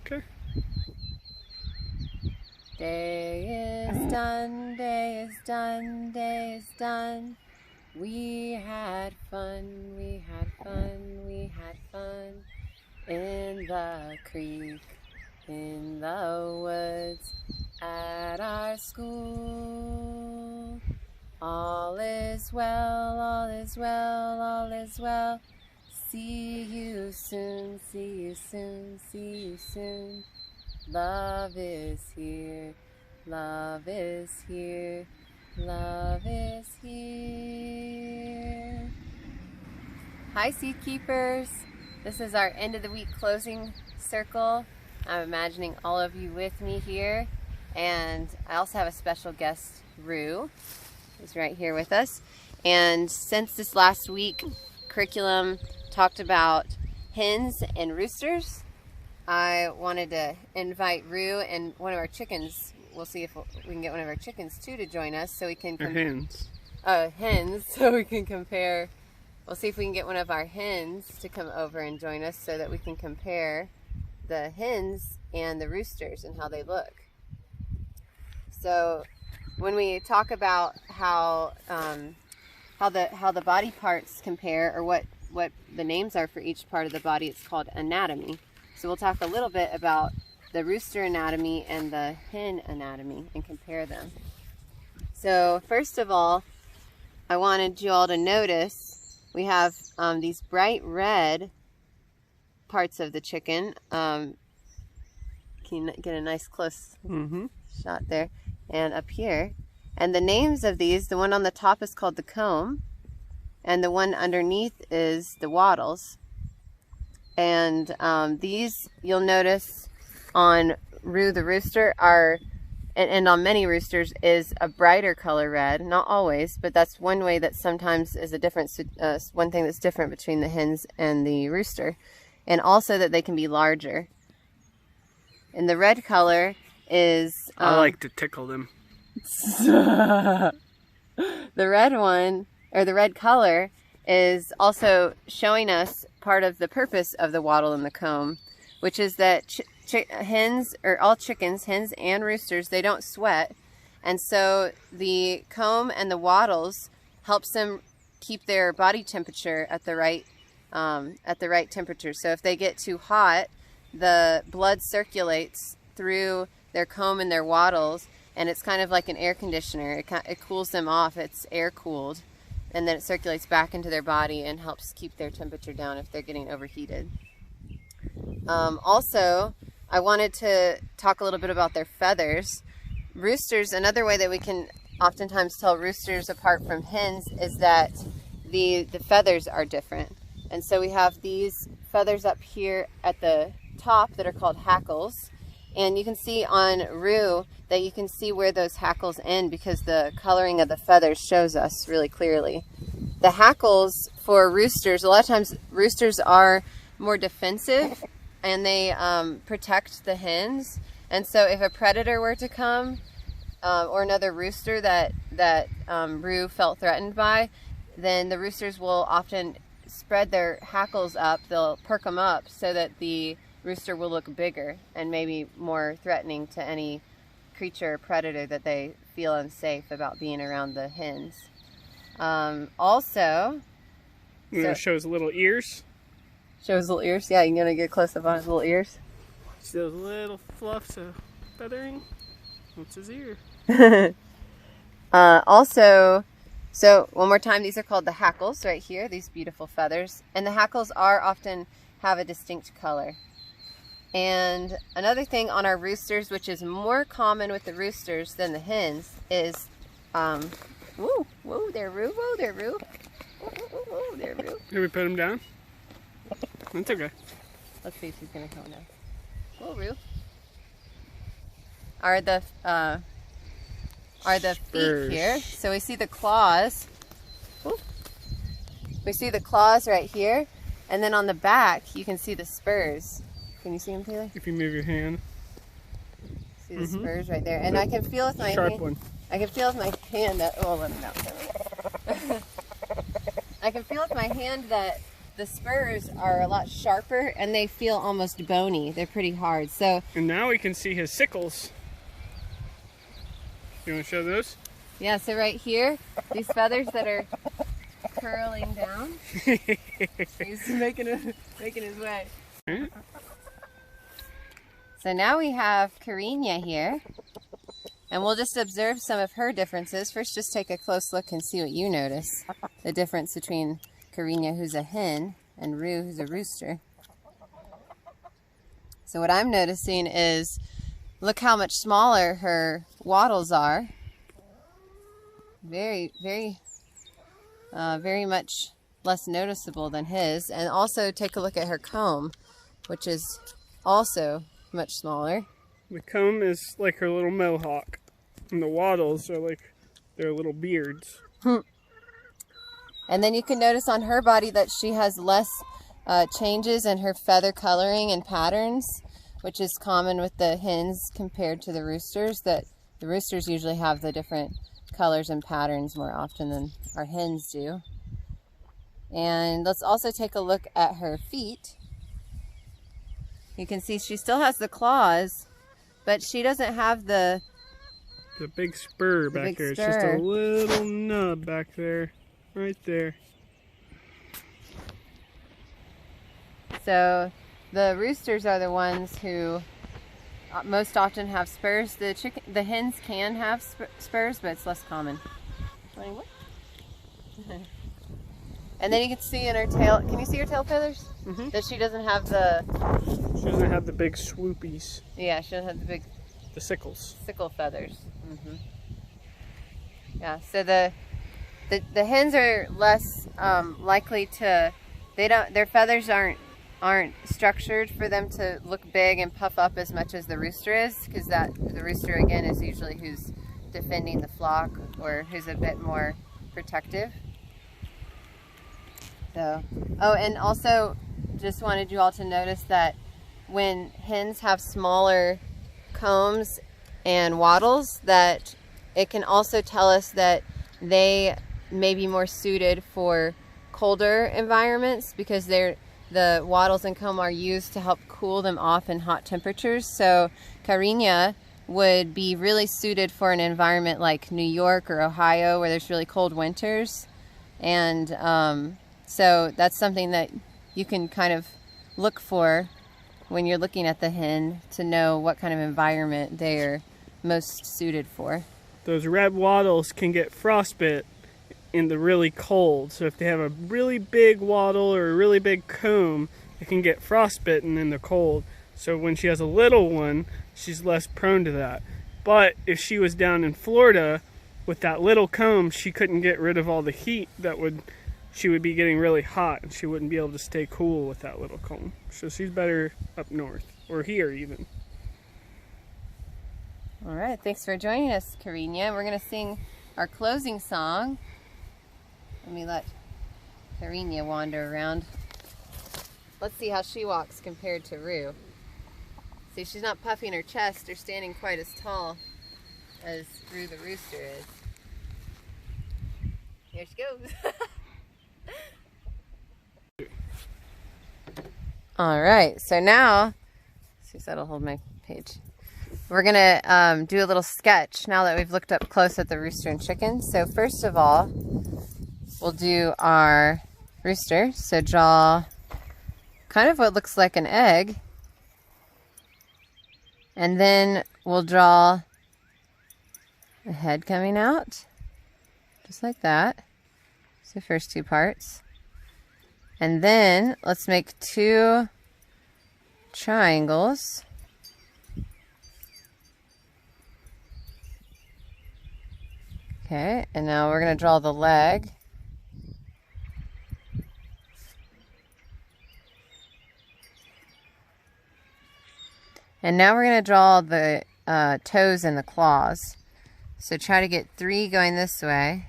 Okay. Day is done, day is done, day is done. We had fun, we had fun, we had fun. In the creek, in the woods, at our school. All is well, all is well, all is well. See you soon, see you soon, see you soon. Love is here, love is here, love is here. Hi, seed keepers. This is our end of the week closing circle. I'm imagining all of you with me here. And I also have a special guest, Rue, who's right here with us. And since this last week curriculum talked about hens and roosters, I wanted to invite Rue and one of our chickens. We'll see if we can get one of our chickens too to join us so we can Hens. Hens, so we can compare. We'll see if we can get one of our hens to come over and join us so that we can compare the hens and the roosters and how they look. So when we talk about how the body parts compare, or what the names are for each part of the body, it's called anatomy. So we'll talk a little bit about the rooster anatomy and the hen anatomy and compare them. So first of all, I wanted you all to notice we have these bright red parts of the chicken. Can you get a nice close shot there? And up here. And the names of these, the one on the top is called the comb, and the one underneath is the wattles. And these, you'll notice on Rue the rooster, are, and on many roosters, is a brighter color red. Not always, but that's one way that sometimes is a difference, one thing that's different between the hens and the rooster. And also that they can be larger. And the red color is... I like to tickle them. The red one, or the red color, is also showing us part of the purpose of the wattle and the comb, which is that hens, or all chickens, hens and roosters, they don't sweat, and so the comb and the wattles helps them keep their body temperature at the right temperature. So if they get too hot, the blood circulates through their comb and their wattles, and it's kind of like an air conditioner. It cools them off. It's air cooled, and then it circulates back into their body and helps keep their temperature down if they're getting overheated. Also, I wanted to talk a little bit about their feathers. Roosters, another way that we can oftentimes tell roosters apart from hens is that the feathers are different. And so we have these feathers up here at the top that are called hackles. And you can see on Rue that you can see where those hackles end because the coloring of the feathers shows us really clearly. The hackles for roosters, a lot of times roosters are more defensive and they protect the hens. And so if a predator were to come, or another rooster that Rue felt threatened by, then the roosters will often spread their hackles up. They'll perk them up so that the rooster will look bigger and maybe more threatening to any creature or predator that they feel unsafe about being around the hens. Also, Show his little ears. Show his little ears? Yeah, you're going to get close up on his little ears. See those little fluffs of feathering? That's his ear. Also, so one more time, these are called the hackles right here, these beautiful feathers. And the hackles often have a distinct color. And another thing on our roosters, which is more common with the roosters than the hens, is, whoa, there, Rue, whoa, there, Rue. Whoa, there, Rue. Can we put him down? That's okay. Let's see if he's going to come now. Whoa, Rue. Are the feet here. So we see the claws. Whoop. We see the claws right here. And then on the back, you can see the spurs. Can you see them, Taylor? If you move your hand. See the spurs right there. And I can feel with my Sharp hand. one. I can feel with my hand that, oh, let him out. I can feel with my hand that the spurs are a lot sharper and they feel almost bony. They're pretty hard. So, and now we can see his sickles. You want to show those? Yeah, so right here, these feathers that are curling down. He's making his way. So now we have Carinia here, and we'll just observe some of her differences. First, just take a close look and see what you notice. The difference between Carinia, who's a hen, and Rue, who's a rooster. So what I'm noticing is, look how much smaller her wattles are. Very much less noticeable than his. And also take a look at her comb, which is also much smaller. The comb is like her little mohawk, and the wattles are like their little beards. And then you can notice on her body that she has less changes in her feather coloring and patterns, which is common with the hens compared to the roosters. That the roosters usually have the different colors and patterns more often than our hens do. And let's also take a look at her feet. You can see she still has the claws, but she doesn't have the big spur back there. It's just a little nub back there, right there. So the roosters are the ones who most often have spurs. The hens can have spurs, but it's less common. And then you can see in her tail, can you see her tail feathers? Mm-hmm. That she doesn't have the big swoopies. Yeah, she doesn't have the sickles. Sickle feathers. Mm-hmm. Yeah, so the hens are less likely to, their feathers aren't structured for them to look big and puff up as much as the rooster is, because the rooster again is usually who's defending the flock or who's a bit more protective. So, oh, and also just wanted you all to notice that when hens have smaller combs and wattles, that it can also tell us that they may be more suited for colder environments, because the wattles and comb are used to help cool them off in hot temperatures. So Carinia would be really suited for an environment like New York or Ohio, where there's really cold winters. And so that's something that you can kind of look for when you're looking at the hen, to know what kind of environment they're most suited for. Those red wattles can get frostbite in the really cold. So if they have a really big wattle or a really big comb, it can get frostbitten in the cold. So when she has a little one, she's less prone to that. But if she was down in Florida with that little comb, she couldn't get rid of all the heat she would be getting really hot, and she wouldn't be able to stay cool with that little comb. So she's better up north, or here even. All right, thanks for joining us, Carinia. We're going to sing our closing song. Let me let Carinia wander around. Let's see how she walks compared to Rue. See, she's not puffing her chest or standing quite as tall as Rue the rooster is. Here she goes. All right, so now, see if that'll hold my page. We're gonna do a little sketch now that we've looked up close at the rooster and chicken. So first of all, we'll do our rooster. So draw kind of what looks like an egg. And then we'll draw a head coming out, just like that. So first two parts. And then let's make two triangles. Okay, and now we're going to draw the leg. And now we're going to draw the toes and the claws. So try to get 3 going this way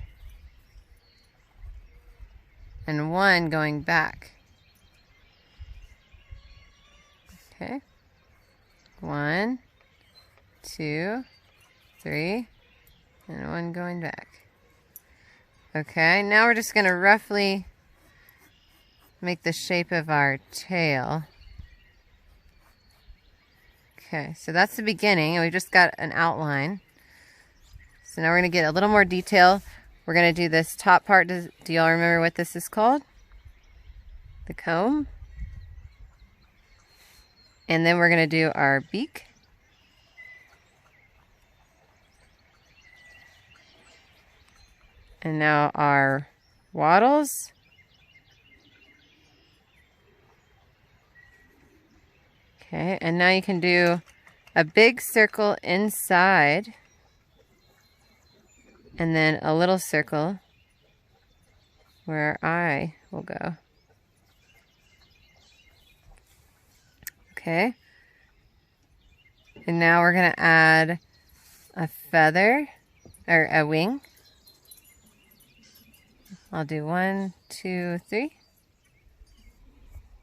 and 1 going back. Okay. 1, 2, 3, and 1 going back. Okay, now we're just going to roughly make the shape of our tail. Okay, so that's the beginning, and we just got an outline. So now we're going to get a little more detail. We're going to do this top part. Do y'all remember what this is called? The comb. And then we're going to do our beak. And now our wattles. Okay, and now you can do a big circle inside and then a little circle where our eye will go. Okay, and now we're going to add a feather or a wing. I'll do 1, 2, 3.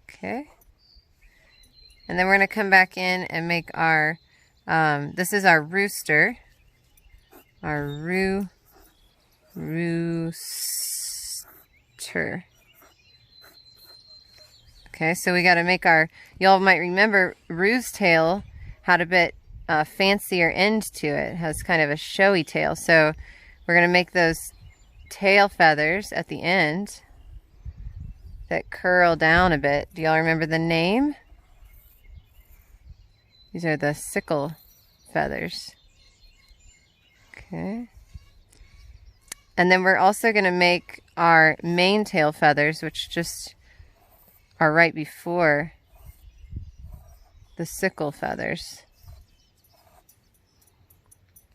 Okay. And then we're going to come back in and make our, this is our rooster. Our rooster. Okay, so we got to make our, y'all might remember Roo's tail had a bit fancier end to it. It has kind of a showy tail. So we're going to make those tail feathers at the end that curl down a bit. Do y'all remember the name? These are the sickle feathers. Okay. And then we're also going to make our main tail feathers, which just are right before the sickle feathers.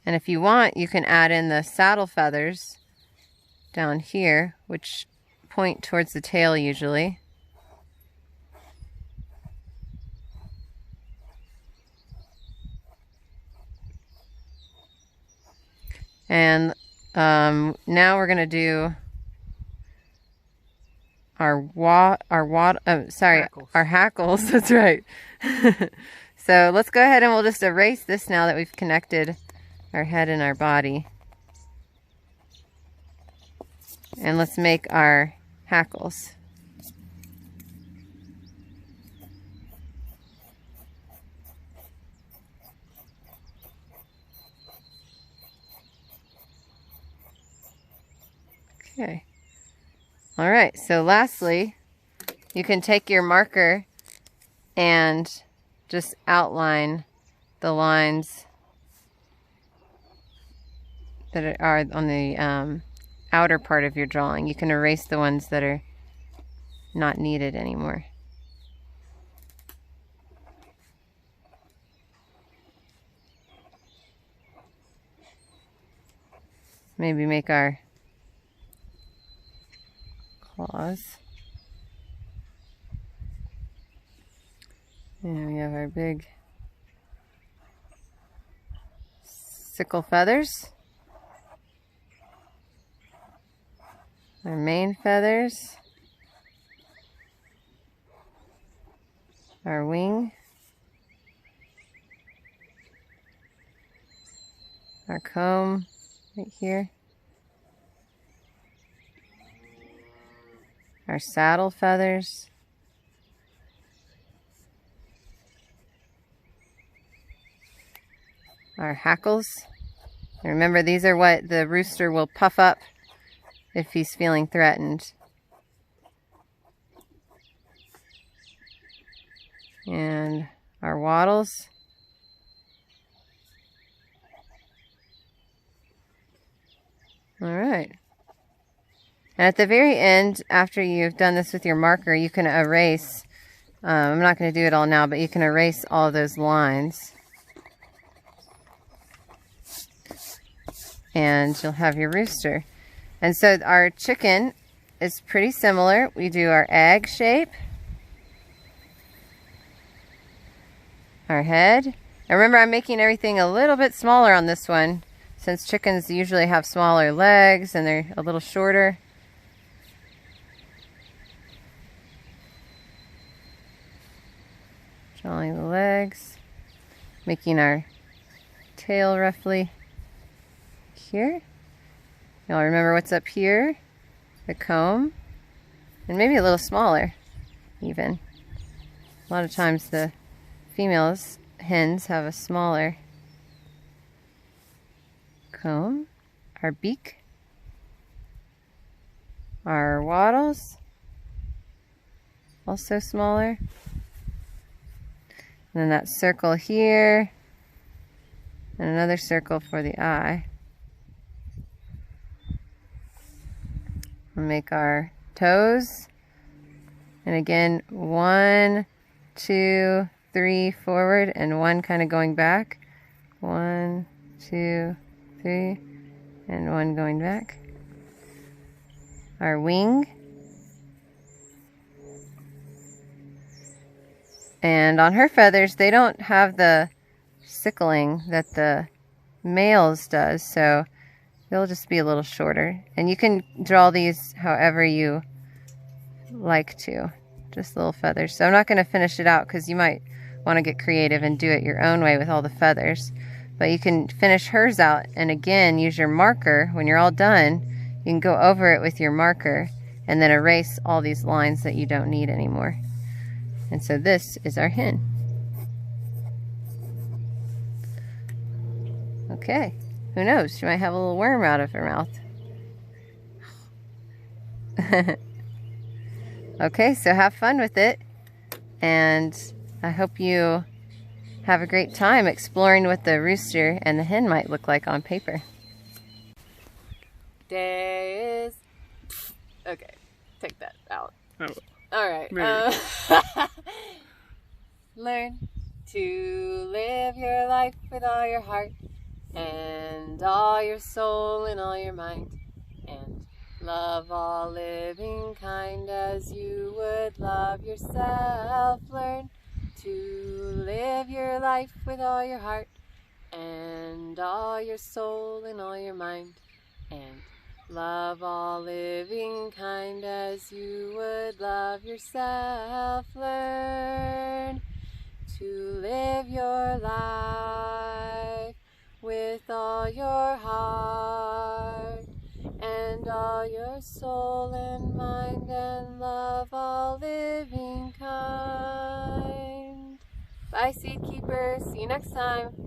And if you want, you can add in the saddle feathers down here, which point towards the tail usually. And now we're going to do our hackles. That's right. So let's go ahead and we'll just erase this now that we've connected our head and our body. And let's make our hackles. Okay. All right, so lastly, you can take your marker and just outline the lines that are on the outer part of your drawing. You can erase the ones that are not needed anymore. Maybe make our claws. And we have our big sickle feathers. Our main feathers. Our wing. Our comb right here. Our saddle feathers. Our hackles. And remember, these are what the rooster will puff up if he's feeling threatened. And our wattles. All right. And at the very end, after you've done this with your marker, you can erase, I'm not going to do it all now, but you can erase all those lines. And you'll have your rooster. And so our chicken is pretty similar. We do our egg shape, our head. And remember, I'm making everything a little bit smaller on this one, since chickens usually have smaller legs and they're a little shorter. Drawing the legs, making our tail roughly here. Y'all remember what's up here? The comb, and maybe a little smaller. even. A lot of times the females, hens, have a smaller comb. Our beak, our wattles, also smaller. And then that circle here, and another circle for the eye. We'll make our toes. And again, 1, 2, 3 forward, and 1 kind of going back. 1, 2, 3, and 1 going back. Our wing. And on her feathers, they don't have the sickling that the males does, so they'll just be a little shorter. And you can draw these however you like to, just little feathers. So I'm not going to finish it out because you might want to get creative and do it your own way with all the feathers. But you can finish hers out and again use your marker. When you're all done, you can go over it with your marker and then erase all these lines that you don't need anymore. And so this is our hen. Okay, who knows? She might have a little worm out of her mouth. Okay, so have fun with it. And I hope you have a great time exploring what the rooster and the hen might look like on paper. There is... Okay, take that out. Oh. Alright. Learn to live your life with all your heart and all your soul and all your mind, and love all living kind as you would love yourself. Learn to live your life with all your heart and all your soul and all your mind, and love all living kind as you would love yourself. Learn to live your life with all your heart and all your soul and mind, and love all living kind. Bye, seed keepers. See you next time.